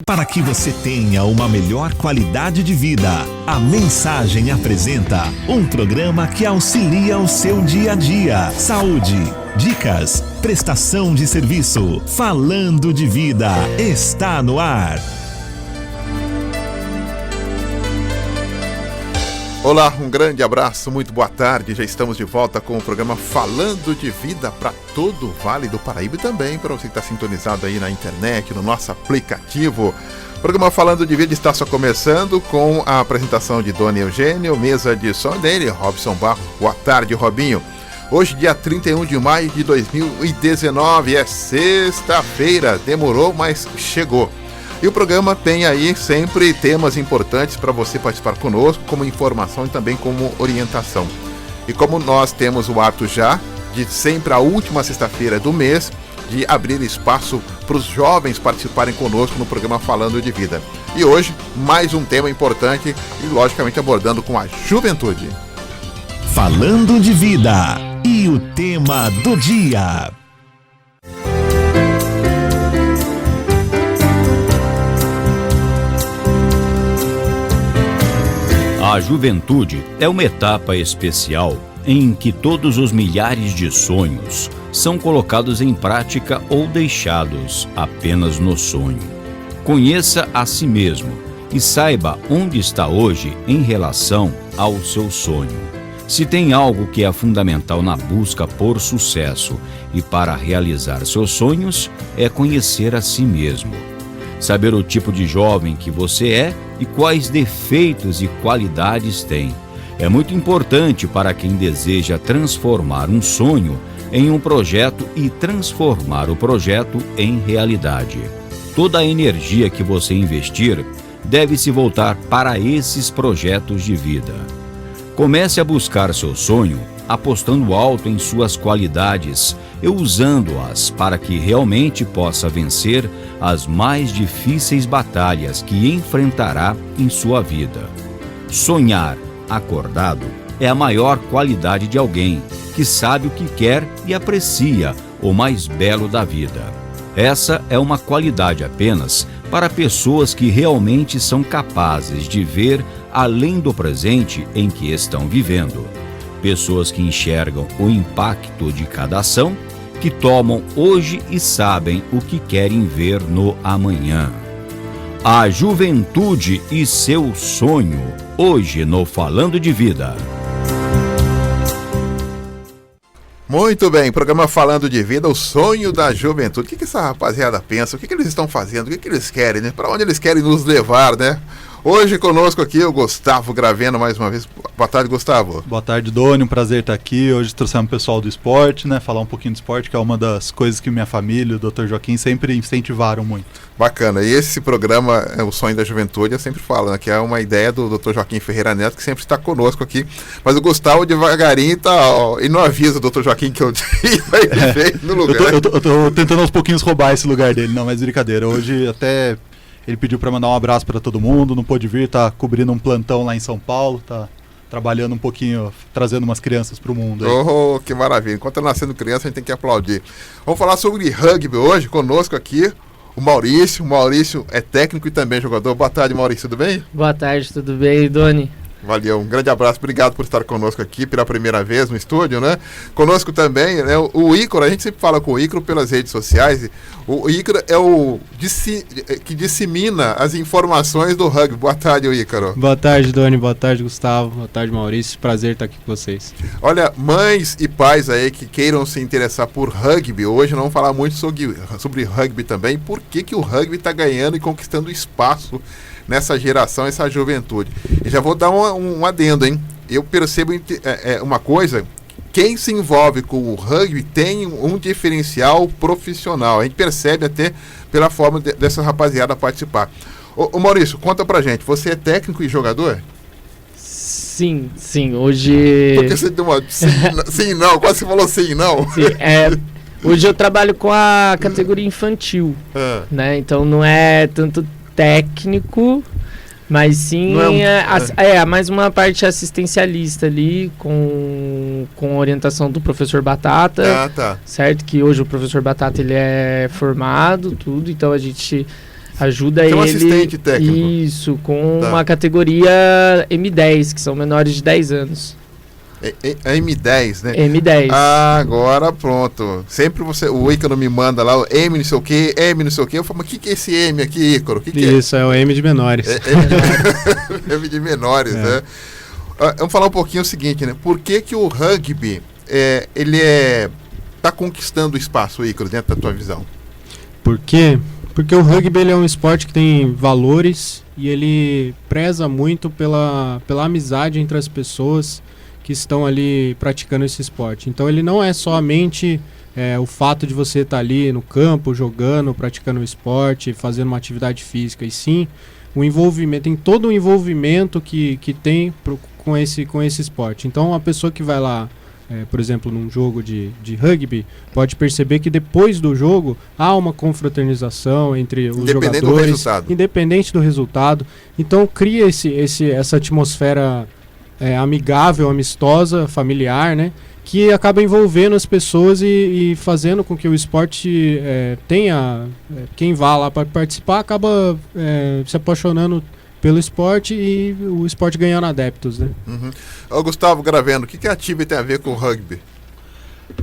Para que você tenha uma melhor qualidade de vida, a Mensagem apresenta um programa que auxilia o seu dia a dia. Saúde, dicas, prestação de serviço, falando de vida, está no ar. Olá, um grande abraço, muito boa tarde. Já estamos de volta com o programa Falando de Vida para todo o Vale do Paraíba e também para você que está sintonizado aí na internet, no nosso aplicativo. O programa Falando de Vida está só começando com a apresentação de Dona Eugênio, mesa de som dele, Robson Barros. Boa tarde, Robinho. Hoje, dia 31 de maio de 2019, é sexta-feira. Demorou, mas chegou. E o programa tem aí sempre temas importantes para você participar conosco, como informação e também como orientação. E como nós temos o hábito já, de sempre a última sexta-feira do mês, de abrir espaço para os jovens participarem conosco no programa Falando de Vida. E hoje, mais um tema importante e, logicamente, abordando com a juventude. Falando de Vida e o tema do dia. A juventude é uma etapa especial em que todos os milhares de sonhos são colocados em prática ou deixados apenas no sonho. Conheça a si mesmo e saiba onde está hoje em relação ao seu sonho. Se tem algo que é fundamental na busca por sucesso e para realizar seus sonhos, é conhecer a si mesmo. Saber o tipo de jovem que você é e quais defeitos e qualidades tem. É muito importante para quem deseja transformar um sonho em um projeto e transformar o projeto em realidade. Toda a energia que você investir deve se voltar para esses projetos de vida. Comece a buscar seu sonho apostando alto em suas qualidades e usando-as para que realmente possa vencer as mais difíceis batalhas que enfrentará em sua vida. Sonhar acordado é a maior qualidade de alguém que sabe o que quer e aprecia o mais belo da vida. Essa é uma qualidade apenas para pessoas que realmente são capazes de ver além do presente em que estão vivendo. Pessoas que enxergam o impacto de cada ação, que tomam hoje e sabem o que querem ver no amanhã. A juventude e seu sonho, hoje no Falando de Vida. Muito bem, programa Falando de Vida, o sonho da juventude. O que essa rapaziada pensa? O que eles estão fazendo? O que eles querem, né? Para onde eles querem nos levar, né? Hoje conosco aqui o Gustavo Graveno mais uma vez. Boa tarde, Gustavo. Boa tarde, Doni. Um prazer estar aqui. Hoje trouxemos o pessoal do esporte, né? Falar um pouquinho do esporte, que é uma das coisas que minha família e o Dr. Joaquim sempre incentivaram muito. Bacana. E esse programa, o Sonho da Juventude, eu sempre falo, né? Que é uma ideia do Dr. Joaquim Ferreira Neto, que sempre está conosco aqui. Mas o Gustavo devagarinho tá, ó, e não avisa o Dr. Joaquim que eu vai no lugar. Eu tô tentando aos pouquinhos roubar esse lugar dele. Não, mas brincadeira. Hoje até... Ele pediu para mandar um abraço para todo mundo, não pôde vir, tá cobrindo um plantão lá em São Paulo, tá trabalhando um pouquinho, trazendo umas crianças pro mundo. Aí. Oh, que maravilha. Enquanto tá nascendo criança, a gente tem que aplaudir. Vamos falar sobre rugby hoje, conosco aqui, o Maurício. O Maurício é técnico e também jogador. Boa tarde, Maurício, tudo bem? Boa tarde, tudo bem, Doni? Valeu, um grande abraço, obrigado por estar conosco aqui pela primeira vez no estúdio, né? Conosco também, né, o Ícaro, a gente sempre fala com o Ícaro pelas redes sociais. O Ícaro é o que dissemina as informações do rugby. Boa tarde, Ícaro. Boa tarde, Doni, boa tarde, Gustavo, boa tarde, Maurício, prazer estar aqui com vocês. Olha, mães e pais aí que queiram se interessar por rugby, hoje não vamos falar muito sobre rugby também, por que o rugby está ganhando e conquistando espaço nessa geração, essa juventude. E já vou dar um adendo, hein? Eu percebo uma coisa, quem se envolve com o rugby tem um diferencial profissional. A gente percebe até pela forma dessa rapaziada participar. Ô Maurício, conta pra gente, você é técnico e jogador? Sim, hoje... Por que você deu uma... Sim, não, quase você falou sim, não. Sim, hoje eu trabalho com a categoria infantil, né? Então não é tanto técnico, mas sim mais uma parte assistencialista ali com orientação do professor Batata, certo? Que hoje o professor Batata ele é formado, tudo, então a gente Ajuda ele... um assistente técnico. Isso, com uma categoria M10, que são menores de 10 anos. É M10, né? M10. Agora pronto. Sempre o Ícaro me manda lá o M não sei o que, M não sei o que. Eu falo, mas o que é esse M aqui, Ícaro? Que Isso, é o M de menores. M de menores, né? Vamos falar um pouquinho o seguinte, né? Por que o rugby, ele tá conquistando espaço, Ícaro, dentro da tua visão? Por quê? Porque o rugby ele é um esporte que tem valores e ele preza muito pela amizade entre as pessoas que estão ali praticando esse esporte. Então ele não é somente o fato de você estar ali no campo, jogando, praticando o esporte, fazendo uma atividade física, e sim o envolvimento, tem todo o envolvimento que tem com esse esporte. Então a pessoa que vai lá, por exemplo, num jogo de rugby, pode perceber que depois do jogo há uma confraternização entre os jogadores, independente do resultado. Então cria essa atmosfera amigável, amistosa, familiar, né? Que acaba envolvendo as pessoas e fazendo com que o esporte tenha... quem vá lá para participar acaba se apaixonando pelo esporte e o esporte ganhando adeptos, né? Uhum. Ô, Gustavo Graveno, o que a Tívia tem a ver com o rugby?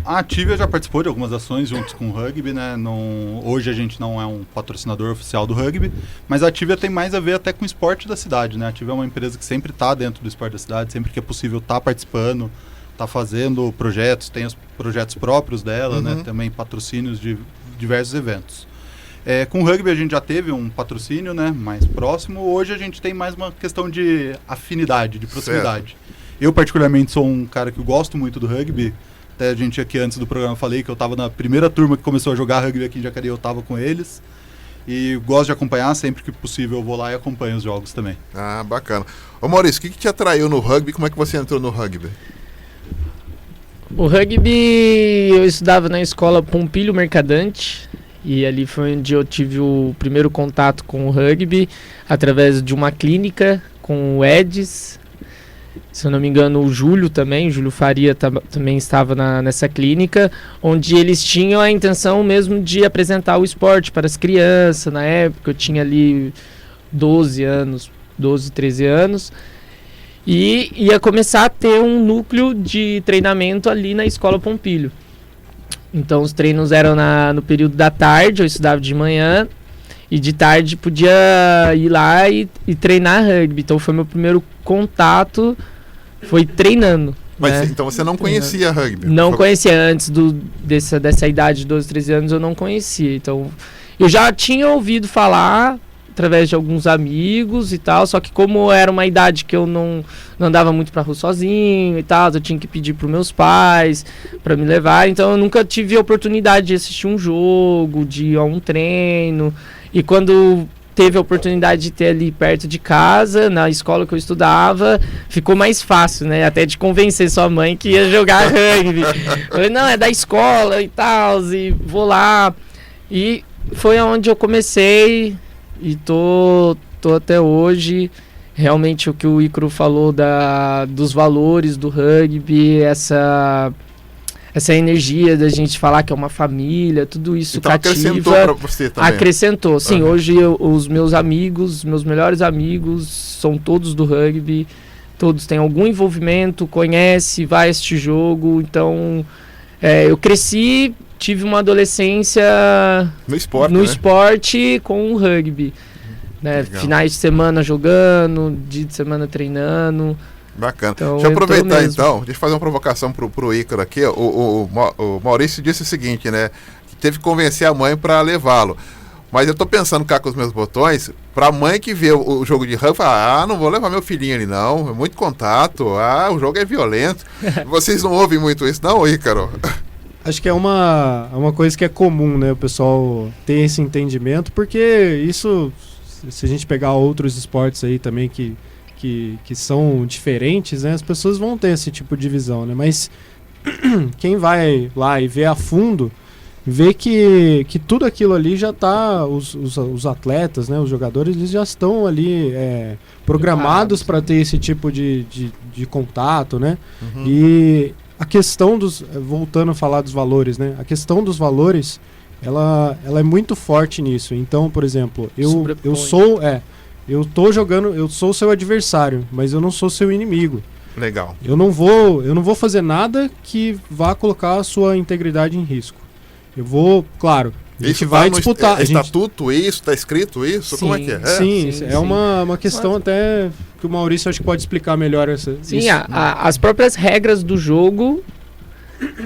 A Tívia já participou de algumas ações juntos com o rugby, né? Hoje a gente não é um patrocinador oficial do rugby, mas a Tívia tem mais a ver até com o esporte da cidade, né? A Tívia é uma empresa que sempre está dentro do esporte da cidade, sempre que é possível está participando, está fazendo projetos, tem os projetos próprios dela, né? Também patrocínios de diversos eventos. Com o rugby a gente já teve um patrocínio, né, mais próximo. Hoje a gente tem mais uma questão de afinidade, de proximidade. Certo. Eu particularmente sou um cara que gosto muito do rugby. Até a gente aqui antes do programa falei que eu estava na primeira turma que começou a jogar rugby aqui em Jacareí, eu estava com eles. E gosto de acompanhar, sempre que possível eu vou lá e acompanho os jogos também. Ah, bacana. Ô Maurício, o que te atraiu no rugby? Como é que você entrou no rugby? O rugby eu estudava na escola Pompílio Mercadante. E ali foi onde eu tive o primeiro contato com o rugby, através de uma clínica com o Edis. Se eu não me engano, o Júlio Faria também estava nessa clínica, onde eles tinham a intenção mesmo de apresentar o esporte para as crianças. Na época eu tinha ali 12, 13 anos, e ia começar a ter um núcleo de treinamento ali na escola Pompílio. Então os treinos eram no período da tarde, eu estudava de manhã, e de tarde podia ir lá e treinar rugby. Então foi meu primeiro contato, foi treinando. Mas né? Então você não conhecia rugby? Não conhecia, antes dessa idade de 12, 13 anos eu não conhecia. Então eu já tinha ouvido falar através de alguns amigos e tal, só que como era uma idade que eu não andava muito pra rua sozinho e tal, eu tinha que pedir pros meus pais pra me levar, então eu nunca tive a oportunidade de assistir um jogo, de ir a um treino. E quando teve a oportunidade de ter ali perto de casa, na escola que eu estudava, ficou mais fácil, né? Até de convencer sua mãe que ia jogar rugby. Eu falei, não, é da escola e tal, e vou lá. E foi onde eu comecei e tô até hoje. Realmente o que o Ícaro falou dos valores do rugby, essa energia da gente falar que é uma família, tudo isso então cativa. Acrescentou pra você também. Acrescentou, sim. Hoje os meus amigos, meus melhores amigos, são todos do rugby. Todos têm algum envolvimento, conhece, vai assistir jogo. Então, eu cresci, tive uma adolescência no esporte com o rugby. Né? Finais de semana jogando, dia de semana treinando. Bacana. Então, deixa eu aproveitar então, deixa eu fazer uma provocação pro Ícaro aqui. O Maurício disse o seguinte, né? Que teve que convencer a mãe para levá-lo. Mas eu tô pensando cá com os meus botões, pra mãe que vê o jogo de rugby, fala, não vou levar meu filhinho ali não, é muito contato, o jogo é violento. Vocês não ouvem muito isso não, Ícaro? Acho que é uma coisa que é comum, né? O pessoal ter esse entendimento, porque isso, se a gente pegar outros esportes aí também que são diferentes, né? As pessoas vão ter esse tipo de visão, né? Mas quem vai lá e vê a fundo, vê que tudo aquilo ali já está, os atletas, né? Os jogadores, eles já estão ali programados para ter esse tipo de contato, né? Uhum. E a questão voltando a falar dos valores, né? A questão dos valores, ela é muito forte nisso. Então, por exemplo, eu tô jogando, eu sou seu adversário, mas eu não sou seu inimigo. Legal. Eu não vou fazer nada que vá colocar a sua integridade em risco. Eu vou, claro, a gente vai disputar. Estatuto isso? Tá escrito isso? Sim, como é que é? Sim, é uma questão até que o Maurício acho que pode explicar melhor essa. Sim, as próprias regras do jogo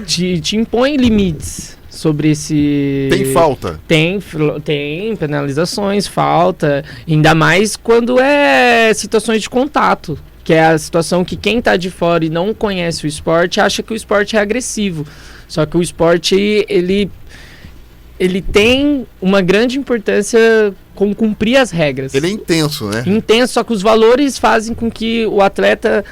te impõem limites sobre esse... Tem falta? Tem penalizações, falta, ainda mais quando é situações de contato, que é a situação que quem tá de fora e não conhece o esporte acha que o esporte é agressivo. Só que o esporte, ele tem uma grande importância com cumprir as regras. Ele é intenso, né? Intenso, só que os valores fazem com que o atleta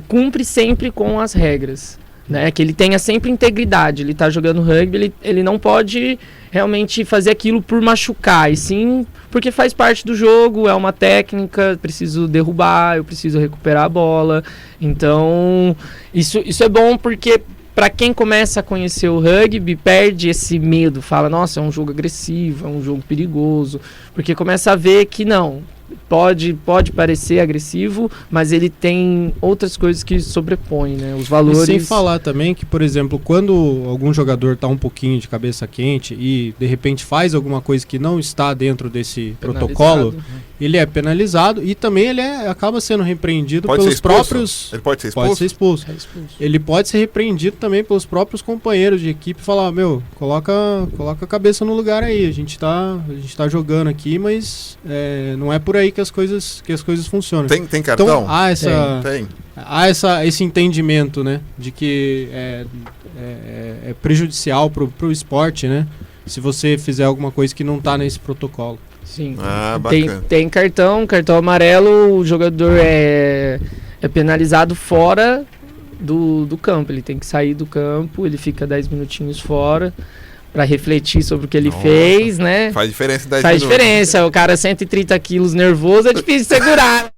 cumpre sempre com as regras. Né? Que ele tenha sempre integridade. Ele tá jogando rugby, ele não pode realmente fazer aquilo por machucar, e sim porque faz parte do jogo, é uma técnica, preciso derrubar, eu preciso recuperar a bola. Então, isso é bom porque para quem começa a conhecer o rugby, perde esse medo, fala, nossa, é um jogo agressivo, é um jogo perigoso, porque começa a ver que não, pode parecer agressivo, mas ele tem outras coisas que sobrepõem, né? Os valores... E sem falar também que, por exemplo, quando algum jogador tá um pouquinho de cabeça quente e de repente faz alguma coisa que não está dentro desse protocolo, ele é penalizado e também ele acaba sendo repreendido pelos próprios... Ele pode ser expulso? Pode ser expulso. Ele pode ser repreendido também pelos próprios companheiros de equipe e falar, coloca a cabeça no lugar aí, a gente tá jogando aqui, mas não é por aí que as coisas funcionam. Tem cartão? Então há esse entendimento, né, de que é prejudicial pro esporte, né, se você fizer alguma coisa que não tá nesse protocolo. Sim. Bacana. Tem cartão amarelo, o jogador é penalizado fora do campo, ele tem que sair do campo, ele fica 10 minutinhos fora para refletir sobre o que ele fez, né? Faz diferença 10 Faz minutos. diferença, o cara 130 quilos nervoso, é difícil segurar.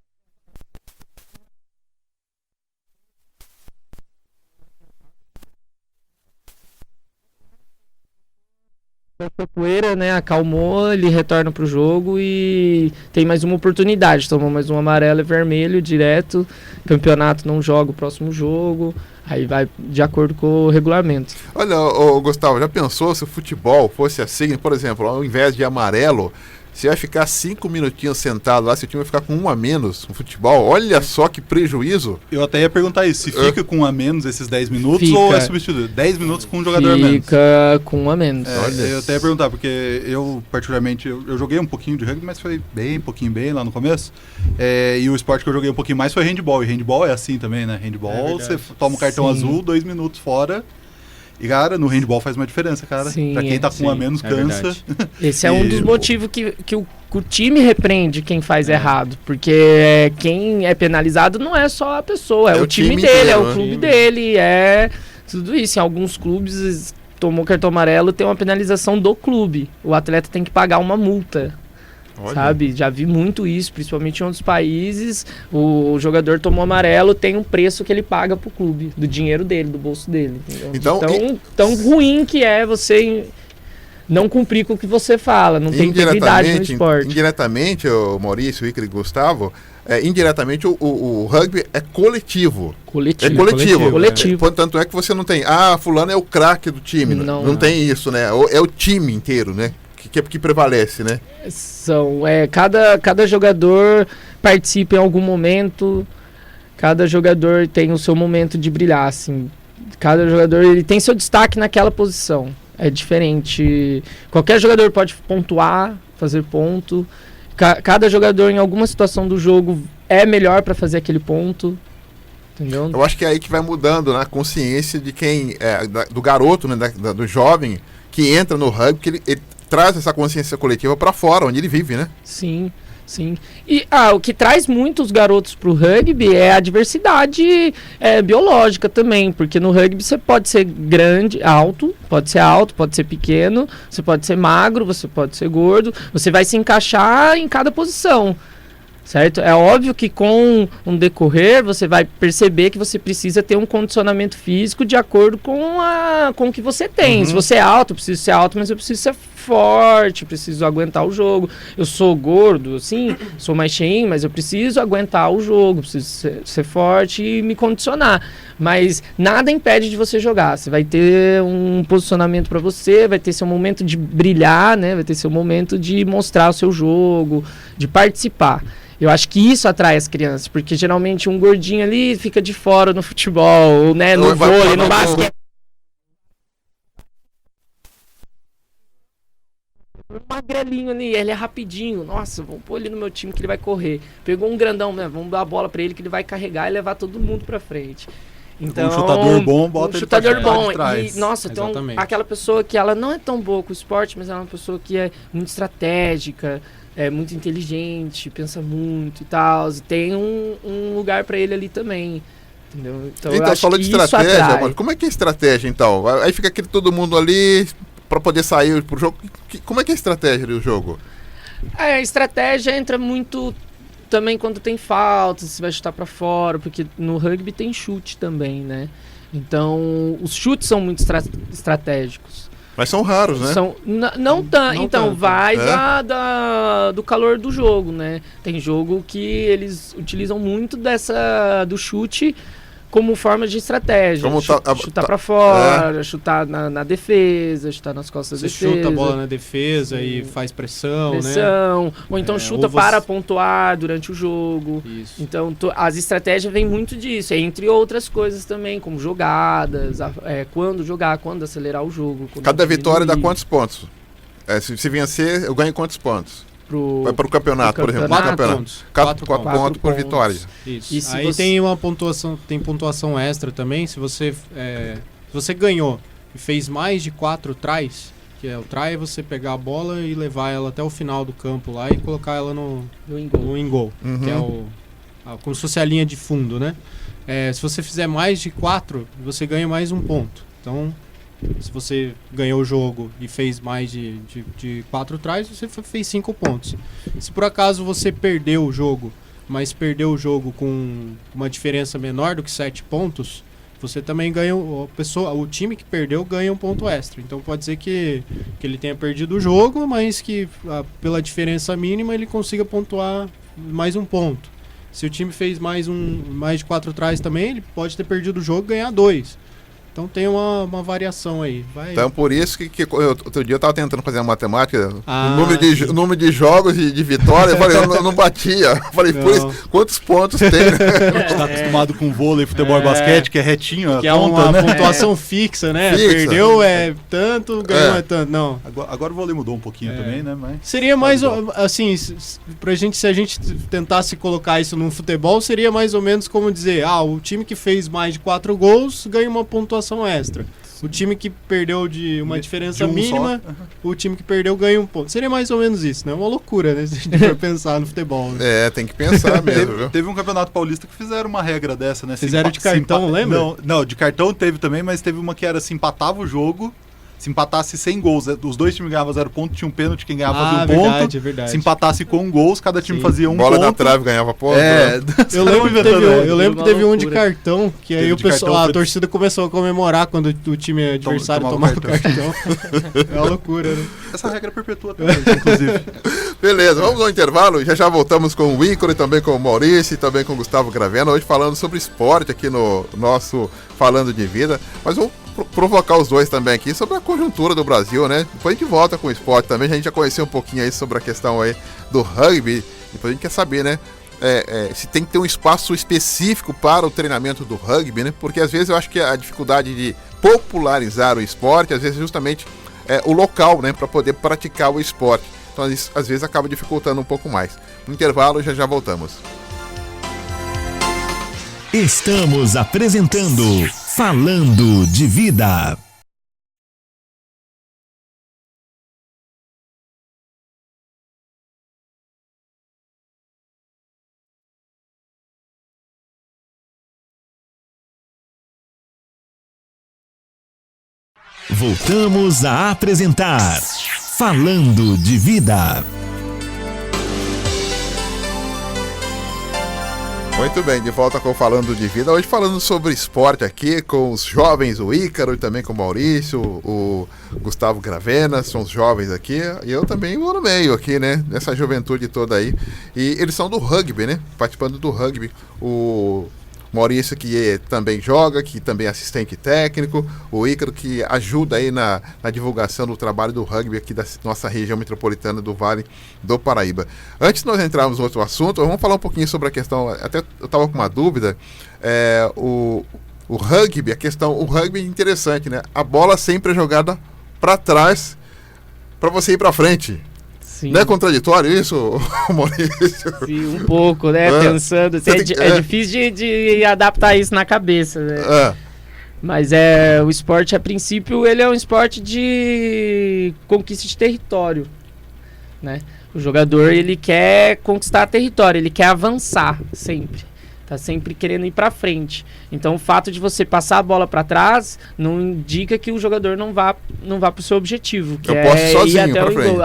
A poeira, né, acalmou, ele retorna pro jogo e tem mais uma oportunidade, tomou mais um amarelo e vermelho direto, campeonato não joga o próximo jogo, aí vai de acordo com o regulamento. Olha, Gustavo, já pensou se o futebol fosse assim, por exemplo, ao invés de amarelo, você vai ficar 5 minutinhos sentado lá, seu time vai ficar com 1 a menos no futebol. Olha só que prejuízo. Eu até ia perguntar isso, se fica com 1 a menos esses 10 minutos ou é substituído? 10 minutos com um jogador a menos? Fica com 1 a menos. Eu até ia perguntar, porque eu, particularmente, eu joguei um pouquinho de rugby, mas foi bem lá no começo. E o esporte que eu joguei um pouquinho mais foi handball. E handball é assim também, né? Handball, você toma um cartão azul, 2 minutos fora. E, cara, no handball faz uma diferença, cara. Sim, pra quem tá com 1 a menos, cansa. Esse é um dos motivos que o time repreende quem faz errado. Porque quem é penalizado não é só a pessoa, é o time dele, inteiro, é o clube dele, é tudo isso. Em alguns clubes, tomou cartão amarelo, tem uma penalização do clube. O atleta tem que pagar uma multa. Olha. Sabe? Já vi muito isso, principalmente em outros países. O jogador tomou amarelo, tem um preço que ele paga pro clube, do dinheiro dele, do bolso dele. Então tão ruim que é você não cumprir com o que você fala, não tem integridade no esporte. Indiretamente, o Maurício, o Icaro e o Gustavo, indiretamente o rugby é coletivo. É coletivo. Tanto é que você não tem, fulano é o craque do time. Não tem isso, né? É o time inteiro, né? Que prevalece, né? Cada jogador participa em algum momento, cada jogador tem o seu momento de brilhar, assim. Cada jogador ele tem seu destaque naquela posição. É diferente. Qualquer jogador pode pontuar, fazer ponto. Cada jogador em alguma situação do jogo é melhor para fazer aquele ponto. Entendeu? Eu acho que é aí que vai mudando, né, a consciência de quem do garoto, né, do jovem que entra no rugby, que ele traz essa consciência coletiva para fora, onde ele vive, né? Sim. E o que traz muitos garotos pro rugby é a diversidade biológica também, porque no rugby você pode ser alto, pode ser pequeno, você pode ser magro, você pode ser gordo, você vai se encaixar em cada posição. Certo? É óbvio que com um decorrer você vai perceber que você precisa ter um condicionamento físico de acordo com o que você tem. Se você é alto, eu preciso ser alto, mas eu preciso ser forte, preciso aguentar o jogo. Eu sou gordo, assim, sou mais cheinho, mas eu preciso aguentar o jogo, preciso ser forte e me condicionar. Mas nada impede de você jogar. Você vai ter um posicionamento para você, vai ter seu momento de brilhar, né? Vai ter seu momento de mostrar o seu jogo, de participar. Eu acho que isso atrai as crianças, porque geralmente um gordinho ali fica de fora no futebol, né? No vôlei, no basquete. Um magrelinho ali, ele é rapidinho. Nossa, vamos pôr ele no meu time que ele vai correr. Pegou um grandão, né? Vamos dar a bola pra ele que ele vai carregar e levar todo mundo pra frente. Então, um chutador bom, bota ele pra bom. trás. E, nossa, então, aquela pessoa que ela não é tão boa com o esporte, mas ela é uma pessoa que é muito estratégica, é muito inteligente, pensa muito e tal. Tem um lugar pra ele ali também. Entendeu? Então eu acho falou que de estratégia, atrai. mano. Como é que é a estratégia, então? Aí fica aquele todo mundo ali pra poder sair pro jogo. Como é que é a estratégia do jogo? A estratégia entra muito também quando tem falta, se vai chutar pra fora, porque no rugby tem chute também, né? Então, os chutes são muito estratégicos. Mas são raros, né? Não tanto. Então, vai do calor do jogo, né? Tem jogo que eles utilizam muito do chute como forma de estratégia. Chutar pra fora, chutar na defesa, chutar nas costas da defesa. Você chuta a bola na defesa e faz pressão, né? Ou então chuta para pontuar durante o jogo. Isso. Então, as estratégias vêm muito disso, entre outras coisas também, como jogadas, quando jogar, quando acelerar o jogo. Cada vitória dá quantos pontos? Se vencer, eu ganho quantos pontos? Vai para o campeonato, por exemplo. 4 pontos. 4 pontos por vitória. Isso. Aí tem uma pontuação, tem pontuação extra também. Se você ganhou e fez mais de 4 tries, que é o try é você pegar a bola e levar ela até o final do campo lá e colocar ela no in-goal, que é como se fosse a linha de fundo, né? Se você fizer mais de 4, você ganha mais um ponto. Então, se você ganhou o jogo e fez mais de 4 tries, você fez 5 pontos. Se por acaso você perdeu o jogo, mas perdeu o jogo com uma diferença menor do que 7 pontos, você também ganha, o time que perdeu ganha um ponto extra. Então pode ser que ele tenha perdido o jogo, mas que pela diferença mínima ele consiga pontuar mais um ponto. Se o time fez mais de 4 tries também, ele pode ter perdido o jogo e ganhar 2. Então tem uma variação aí. Então por isso que outro dia eu estava tentando fazer a matemática, o número de jogos e de vitórias, eu falei, eu não batia. Eu falei, por isso, quantos pontos tem? A gente está acostumado com vôlei, futebol e basquete, que é retinho, que é uma pontuação fixa, né? Fixa. Perdeu tanto, ganhou tanto. Não. Agora o vôlei mudou um pouquinho também, né? Mas seria mais, assim, se a gente tentasse colocar isso num futebol, seria mais ou menos como dizer, o time que fez mais de 4 gols ganha uma pontuação extra. O time que perdeu de uma diferença mínima, o time que perdeu ganha um ponto. Seria mais ou menos isso, né? Uma loucura, né? Se a gente for pensar no futebol. Né? Tem que pensar mesmo, viu? Teve um campeonato paulista que fizeram uma regra dessa, né? Fizeram de cartão, lembra? Não, de cartão teve também, mas teve uma que era se empatava o jogo, se empatasse 100 gols, os dois times ganhavam 0 ponto, tinha um pênalti, quem ganhava fazia um ponto. Verdade. Se empatasse com gols, cada time fazia um bola ponto. Bola na trave ganhava ponto. Eu lembro que teve um de cartão, que aí a torcida começou a comemorar quando o time adversário tomava o cartão. É uma loucura, né? Essa regra perpetua também, inclusive. Beleza, vamos ao intervalo, já voltamos com o Ícaro, também com o Maurício e também com o Gustavo Gravena, hoje falando sobre esporte aqui no nosso Falando de Vida, mas vamos provocar os dois também aqui sobre a conjuntura do Brasil, né? Depois a gente volta com o esporte também, a gente já conheceu um pouquinho aí sobre a questão aí do rugby, depois a gente quer saber, né? Se tem que ter um espaço específico para o treinamento do rugby, né? Porque às vezes eu acho que a dificuldade de popularizar o esporte, às vezes justamente o local, né? Para poder praticar o esporte. Então às vezes acaba dificultando um pouco mais. No intervalo já voltamos. Estamos apresentando Falando de Vida. Voltamos a apresentar Falando de Vida. Muito bem, de volta com o Falando de Vida. Hoje falando sobre esporte aqui com os jovens, o Ícaro e também com o Maurício, o Gustavo Gravena, são os jovens aqui. E eu também vou no meio aqui, né? Nessa juventude toda aí. E eles são do rugby, né? Participando do rugby. O Maurício que também joga, que também é assistente técnico, o Ícaro que ajuda aí na divulgação do trabalho do rugby aqui da nossa região metropolitana do Vale do Paraíba. Antes de nós entrarmos em outro assunto, vamos falar um pouquinho sobre a questão, até eu estava com uma dúvida, o rugby, o rugby é interessante, né? A bola sempre é jogada para trás para você ir para frente. Sim. Não é contraditório isso, Maurício? Sim, um pouco, né? Pensando. É difícil de adaptar isso na cabeça, né? Mas o esporte, a princípio, ele é um esporte de conquista de território, né? O jogador, ele quer conquistar território, ele quer avançar sempre. Tá sempre querendo ir pra frente. Então, o fato de você passar a bola pra trás não indica que o jogador não vá pro seu objetivo. Que eu posso ir sozinho ir até pra o frente. gol.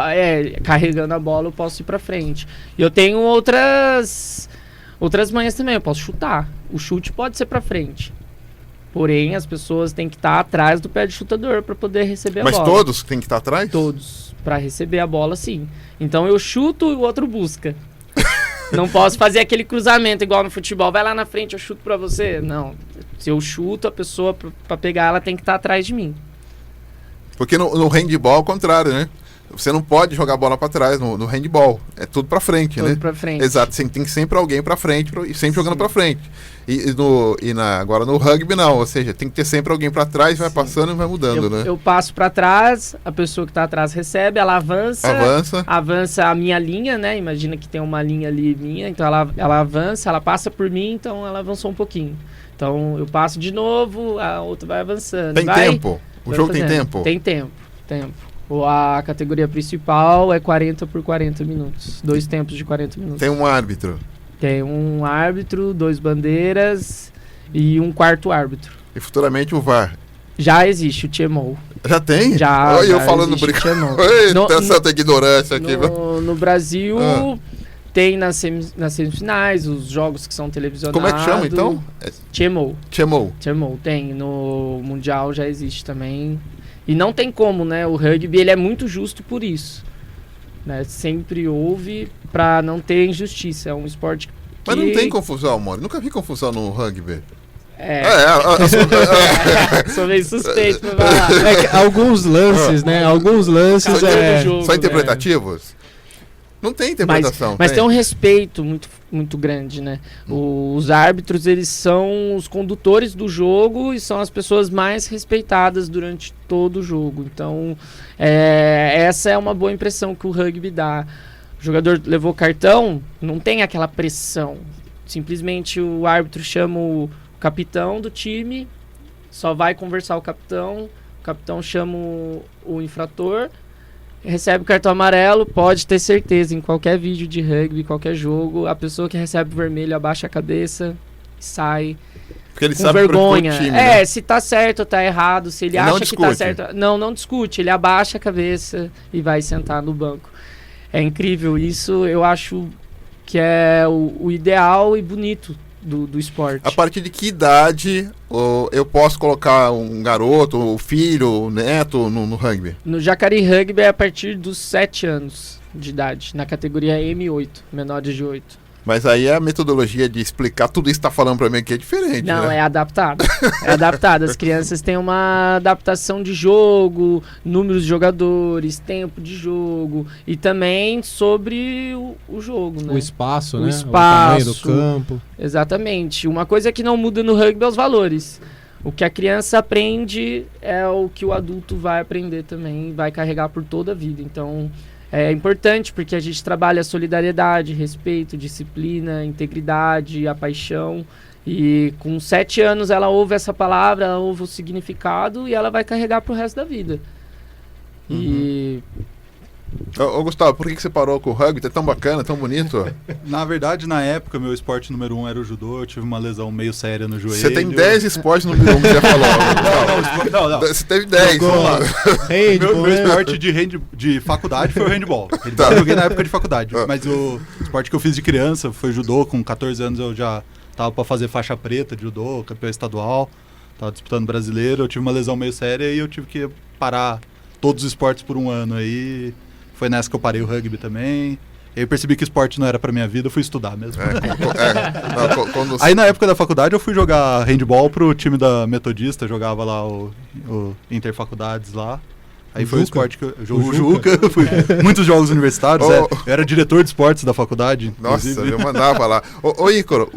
Carregando a bola, eu posso ir pra frente. E eu tenho outras manhas também. Eu posso chutar. O chute pode ser pra frente. Porém, as pessoas têm que estar atrás do pé de chutador pra poder receber a bola. Mas todos têm que estar atrás? Todos. Pra receber a bola, sim. Então, eu chuto e o outro busca. Não posso fazer aquele cruzamento igual no futebol. Vai lá na frente, eu chuto pra você. Não. Se eu chuto, a pessoa, pra pegar, ela tem que estar atrás de mim. Porque no handball, ao contrário, né? Você não pode jogar a bola pra trás no handball. É tudo pra frente, né? Tudo pra frente. Exato. Tem sempre alguém pra frente e sempre jogando pra frente. Agora no rugby, não. Ou seja, tem que ter sempre alguém pra trás, vai passando e vai mudando, né? Eu passo pra trás, a pessoa que tá atrás recebe, ela avança a minha linha, né? Imagina que tem uma linha ali minha, então ela avança, ela passa por mim, então ela avançou um pouquinho. Então eu passo de novo, a outra vai avançando. Tem tempo? O jogo tem tempo? Tem tempo. A categoria principal é 40 por 40 minutos. 2 tempos de 40 minutos. Tem um árbitro? Tem um árbitro, 2 bandeiras e um quarto árbitro. E futuramente o VAR? Já existe o TMO. Já tem? Já. Olha eu falando brincando. Eita, santa ignorância aqui. No Brasil, tem nas semifinais, os jogos que são televisionados. Como é que chama, então? TMO. Tem. No Mundial já existe também. E não tem como, né? O rugby, ele é muito justo por isso. Né? Sempre houve pra não ter injustiça. É um esporte que... Mas não tem confusão, amor. Nunca vi confusão no rugby. Sou meio suspeito pra falar. Alguns lances, né? Alguns lances são interpretativos? Não tem interpretação. Mas tem um respeito muito, muito grande, né? Os árbitros, eles são os condutores do jogo e são as pessoas mais respeitadas durante todo o jogo. Então, essa é uma boa impressão que o rugby dá. O jogador levou cartão, não tem aquela pressão. Simplesmente o árbitro chama o capitão do time, só vai conversar o capitão chama o infrator, recebe o cartão amarelo, pode ter certeza, em qualquer vídeo de rugby, qualquer jogo, a pessoa que recebe o vermelho abaixa a cabeça e sai. Porque ele com sabe vergonha. Time, né? Se tá certo ou tá errado, se ele acha que tá certo... Não discute, ele abaixa a cabeça e vai sentar no banco. É incrível, isso eu acho que é o ideal e bonito do esporte. A partir de que idade eu posso colocar um garoto, um filho, um neto no rugby? No Jacari Rugby é a partir dos 7 anos de idade, na categoria M8, menores de 8. Mas aí a metodologia de explicar tudo isso que tá falando pra mim aqui é diferente, Não, né? é adaptado. É adaptado. As crianças têm uma adaptação de jogo, números de jogadores, tempo de jogo e também sobre o jogo, né? O espaço, né? O tamanho do campo. Exatamente. Uma coisa que não muda no rugby é os valores. O que a criança aprende é o que o adulto vai aprender também, vai carregar por toda a vida. Então, é importante porque a gente trabalha a solidariedade, respeito, disciplina, integridade, a paixão. E com 7 anos ela ouve essa palavra, ela ouve o significado e ela vai carregar pro resto da vida. E... Ô Gustavo, por que você parou com o rugby? É tão bacana, tão bonito. Na verdade, na época, meu esporte número 1 era o judô. Eu tive uma lesão meio séria no joelho. Você tem 10 esportes número 1 que você falou. Não. Você teve 10. Vamos lá. Meu esporte de faculdade foi o handball. Eu joguei na época de faculdade. Mas o esporte que eu fiz de criança foi judô. Com 14 anos eu já tava para fazer faixa preta de judô, campeão estadual, tava disputando brasileiro, eu tive uma lesão meio séria e eu tive que parar todos os esportes por um ano. Aí foi nessa que eu parei o rugby também. E aí eu percebi que esporte não era pra minha vida, eu fui estudar mesmo. Aí na época da faculdade eu fui jogar handball pro time da Metodista, jogava lá o Interfaculdades lá. Aí foi o esporte que eu Juca, fui muitos jogos universitários, eu era diretor de esportes da faculdade. Nossa, inclusive. eu mandava lá. Ô Ícaro,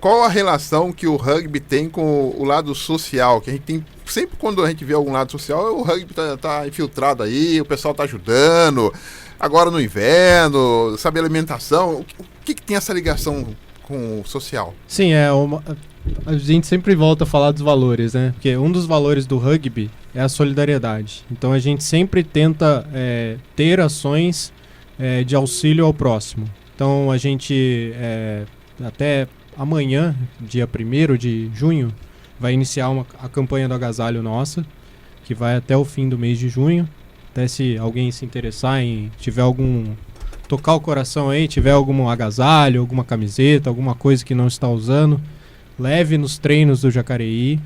qual a relação que o rugby tem com o lado social? Que a gente tem, sempre quando a gente vê algum lado social, o rugby tá infiltrado aí, o pessoal tá ajudando. Agora no inverno, sabe, alimentação, o que tem essa ligação com o social? Sim, a gente sempre volta a falar dos valores, né? Porque um dos valores do rugby é a solidariedade. Então a gente sempre tenta ter ações de auxílio ao próximo. Então a gente, até amanhã, dia 1º de junho, vai iniciar a campanha do agasalho nossa, que vai até o fim do mês de junho. Até se alguém se interessar tiver tocar o coração aí, tiver algum agasalho, alguma camiseta, alguma coisa que não está usando, leve nos treinos do Jacareí,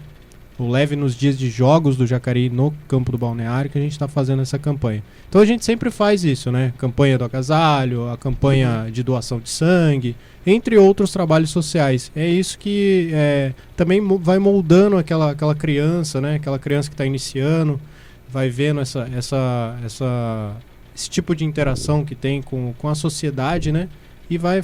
ou leve nos dias de jogos do Jacareí no campo do balneário, que a gente está fazendo essa campanha. Então a gente sempre faz isso, né? Campanha do agasalho, a campanha de doação de sangue, entre outros trabalhos sociais. É isso que também vai moldando aquela criança, né? Aquela criança que está iniciando, vai vendo esse tipo de interação que tem com a sociedade, né? E vai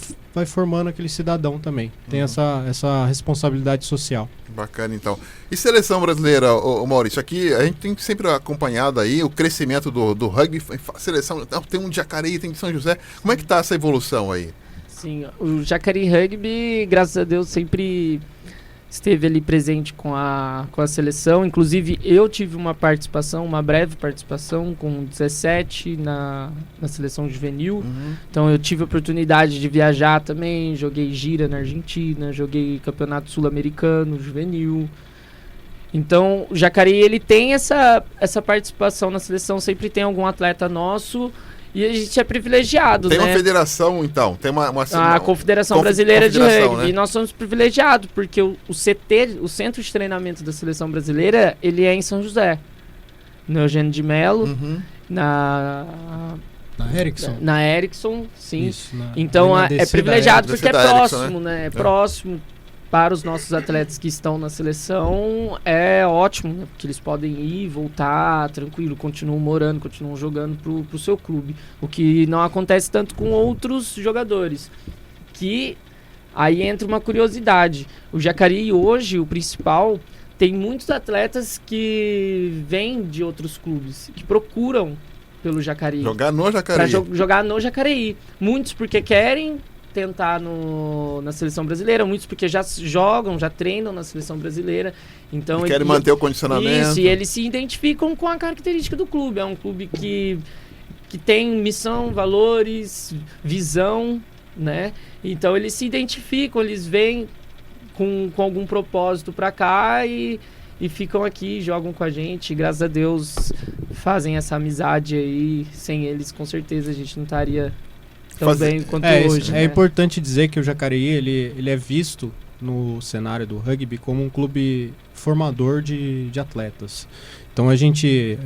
formando aquele cidadão também. Tem essa responsabilidade social. Bacana, então. E seleção brasileira, ô Maurício? Aqui a gente tem sempre acompanhado aí o crescimento do rugby. Seleção, tem um de Jacareí, tem de São José. Como é que tá essa evolução aí? Sim, o Jacareí Rugby, graças a Deus, sempre esteve ali presente com a seleção. Inclusive, eu tive uma breve participação com 17 na seleção juvenil. Então, eu tive a oportunidade de viajar também. Joguei gira na Argentina, joguei campeonato sul-americano juvenil. Então, o Jacareí, ele tem essa participação na seleção. Sempre tem algum atleta nosso. E a gente é privilegiado, tem, né? Tem uma federação, então? Tem a Confederação Brasileira de Rugby. Né? E nós somos privilegiados, porque o CT, o Centro de Treinamento da Seleção Brasileira, ele é em São José. No Eugênio de Melo, na Ericsson. Na Ericsson, sim. Isso, então é privilegiado porque é próximo, Ericsson, né? É próximo. Para os nossos atletas que estão na seleção, é ótimo, né? Porque eles podem ir, voltar, tranquilo, continuam morando, continuam jogando pro seu clube. O que não acontece tanto com outros jogadores. Que aí entra uma curiosidade. O Jacareí hoje, o principal, tem muitos atletas que vêm de outros clubes, que procuram pelo Jacareí. Jogar no Jacareí. Pra jogar no Jacareí. Muitos porque querem tentar na seleção brasileira, muitos porque já jogam, já treinam na seleção brasileira, então querem manter o condicionamento. Isso, e eles se identificam com a característica do clube. É um clube que tem missão, valores, visão, né? Então eles se identificam, eles vêm com algum propósito para cá e ficam aqui, jogam com a gente. Graças a Deus fazem essa amizade aí. Sem eles, com certeza, a gente não estaria tão bem quanto hoje. É importante dizer que o Jacareí ele é visto no cenário do rugby como um clube formador de atletas. Então a gente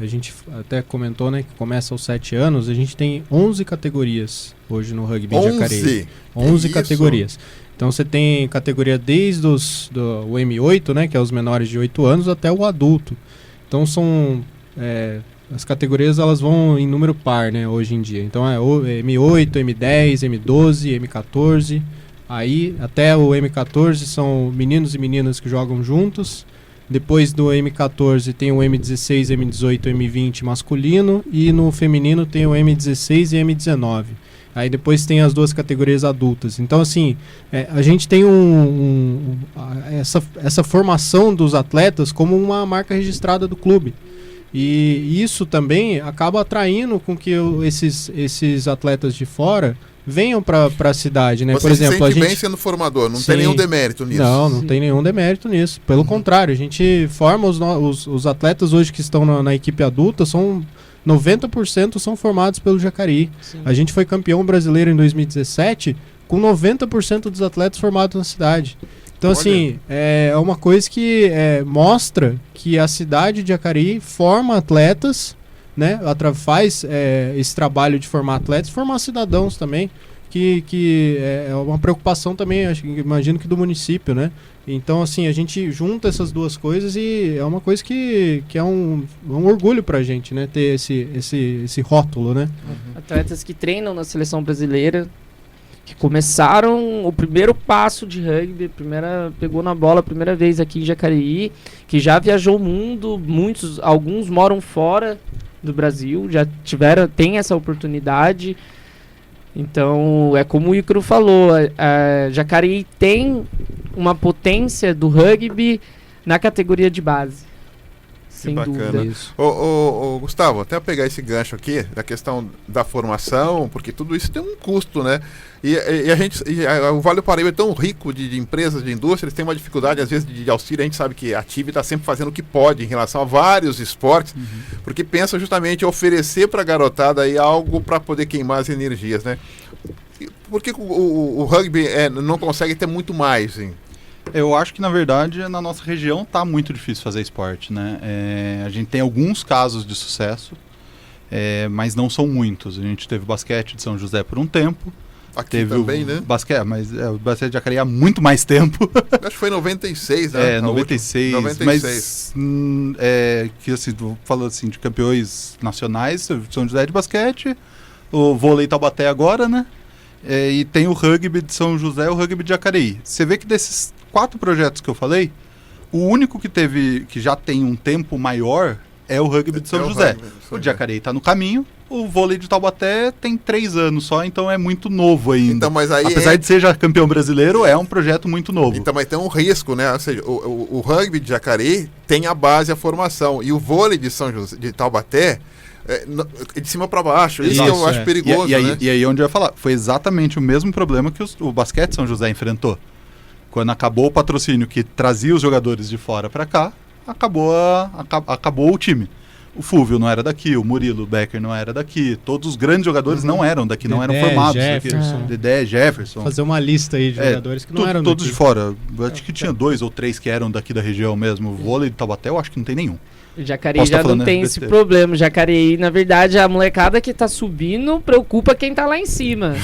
até comentou, né, que começa aos 7 anos, a gente tem 11 categorias hoje no rugby em Jacareí. 11 categorias. Então você tem categoria desde o M8, né, que é os menores de 8 anos, até o adulto. Então são as categorias, elas vão em número par, né, hoje em dia. Então é o M8, M10, M12, M14. Aí até o M14 são meninos e meninas que jogam juntos. Depois do M14 tem o M16, M18, M20 masculino. E no feminino tem o M16 e M19. Aí depois tem as duas categorias adultas. Então, assim, a gente tem essa formação dos atletas como uma marca registrada do clube. E isso também acaba atraindo com que esses atletas de fora venham para a cidade, né? Você por exemplo, se sente bem sendo formador, não tem nenhum demérito nisso. Não tem nenhum demérito nisso. Pelo contrário, a gente forma os atletas hoje que estão na equipe adulta, 90% são formados pelo Jacareí. Sim. A gente foi campeão brasileiro em 2017 com 90% dos atletas formados na cidade. Então, assim, é uma coisa que mostra que a cidade de Jacareí forma atletas, né? Faz esse trabalho de formar atletas, formar cidadãos também, que é uma preocupação também, imagino que do município, né? Então, assim, a gente junta essas duas coisas e é uma coisa que é um orgulho pra gente, né? Ter esse rótulo, né? Atletas que treinam na seleção brasileira, que começaram o primeiro passo de rugby, pegou na bola a primeira vez aqui em Jacareí, que já viajou o mundo, alguns moram fora do Brasil, já tem essa oportunidade. Então, é como o Ícaro falou, Jacareí tem uma potência do rugby na categoria de base. Sem dúvida. Ô, Gustavo, até pegar esse gancho aqui, da questão da formação, porque tudo isso tem um custo, né? E o Vale do Paraíba é tão rico de empresas, de indústrias, tem uma dificuldade, às vezes, de auxílio. A gente sabe que a TIV está sempre fazendo o que pode em relação a vários esportes, porque pensa justamente em oferecer para a garotada aí algo para poder queimar as energias, né? Por que o rugby não consegue ter muito mais, hein? Eu acho que, na verdade, na nossa região tá muito difícil fazer esporte, né? A gente tem alguns casos de sucesso, mas não são muitos. A gente teve basquete de São José por um tempo. Aqui teve também, né? Basquete, mas o basquete de Jacareí há muito mais tempo. Acho que foi em 96, né? 96. Mas, que assim, falando assim, de campeões nacionais, São José de basquete, o vôlei Taubaté agora, né? E tem o rugby de São José e o rugby de Jacareí. Você vê que desses 4 projetos que eu falei, o único que já tem um tempo maior é o rugby de São José. O de Jacareí está no caminho, o vôlei de Taubaté tem 3 anos só, então é muito novo ainda. Então, mas aí apesar de ser já campeão brasileiro, é um projeto muito novo. Então, mas tem um risco, né? Ou seja, o rugby de Jacareí tem a base, a formação, e o vôlei de São José, de Taubaté, de cima para baixo. Isso que eu acho perigoso, né? E aí onde eu ia falar, foi exatamente o mesmo problema que o basquete São José enfrentou. Quando acabou o patrocínio que trazia os jogadores de fora para cá, acabou o time. O Fúvio não era daqui, o Murilo Becker não era daqui, todos os grandes jogadores não eram daqui, não eram formados Jefferson. daqui. Dedé, Jefferson. Fazer uma lista aí de jogadores que não eram todos daqui. de fora. Acho que tinha 2 ou 3 que eram daqui da região mesmo. O vôlei de Taubaté eu acho que não tem nenhum. Jacareí já não tem esse problema. Jacareí, na verdade, a molecada que tá subindo preocupa quem tá lá em cima.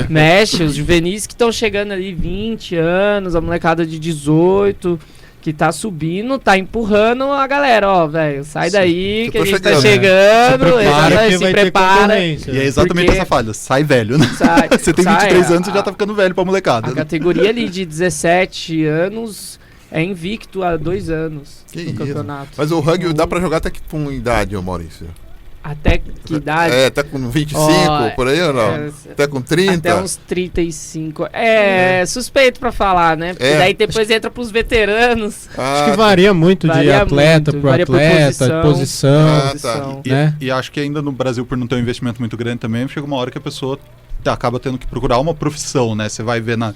Mexe, os juvenis que estão chegando ali 20 anos, a molecada de 18, que tá subindo, tá empurrando a galera, ó, velho, sai daí que a gente tá chegando, se prepara. E é exatamente essa falha, sai velho, né? Você tem 23 anos e já tá ficando velho pra molecada. A categoria ali de 17 anos é invicto há 2 anos no campeonato. Mas o rugby dá pra jogar até que com idade, Maurício? Até que idade? Até com 25, por aí ou não? Até com 30? Até uns 35. Suspeito pra falar, né? Porque daí depois entra pros veteranos. Acho que varia muito de atleta pro atleta, posição. Né? E acho que ainda no Brasil, por não ter um investimento muito grande também, chega uma hora que a pessoa acaba tendo que procurar uma profissão, né? Você vai ver na